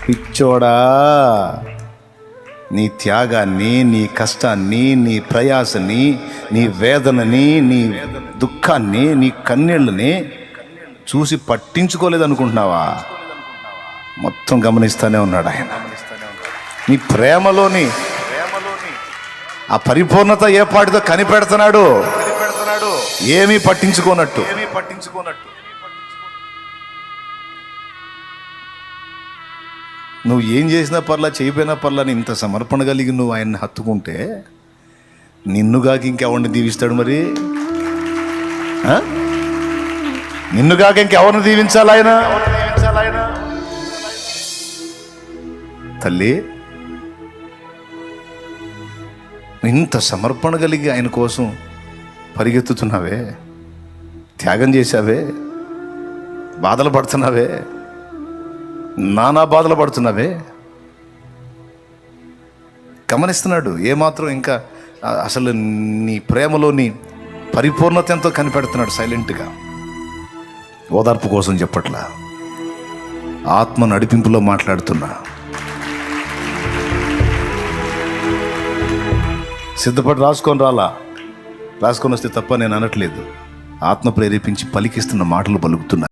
పిచ్చోడా, నీ త్యాగాన్ని, నీ కష్టాన్ని, నీ ప్రయాసని, నీ వేదనని, నీ దుఃఖాన్ని, నీ కన్నీళ్ళని చూసి పట్టించుకోలేదనుకుంటున్నావా? మొత్తం గమనిస్తూనే ఉన్నాడు ఆయన. నీ ప్రేమలోని ఆ పరిపూర్ణత ఏ పాటితో కనిపెడుతున్నాడు, ఏమీ పట్టించుకోనట్టు. నువ్వు ఏం చేసినా పర్లా, చేయపోయినా పర్లా అని ఇంత సమర్పణ కలిగి నువ్వు ఆయన్ని హత్తుకుంటే నిన్నుగాక ఇంకెవరిని దీవిస్తాడు? మరి నిన్నుగాక ఇంకెవరిని దీవించాలి ఆయన? తల్లి, ఇంత సమర్పణ కలిగి ఆయన కోసం పరిగెత్తుతున్నావే, త్యాగం చేశావే, బాధలు పడుతున్నావే, నానా బాధలు పడుతున్నావే. గమనిస్తున్నాడు ఏమాత్రం. ఇంకా అసలు నీ ప్రేమలోని పరిపూర్ణత ఎంతో కనిపెడుతున్నాడు సైలెంట్గా. ఓదార్పు కోసం చెప్పట్లా, ఆత్మ నడిపింపులో మాట్లాడుతున్నా. సిద్ధపడి రాసుకొని రాసుకొని వస్తే తప్ప నేను అనట్లేదు. ఆత్మ ప్రేరేపించి పలికిస్తున్న మాటలు పలుకుతున్నా.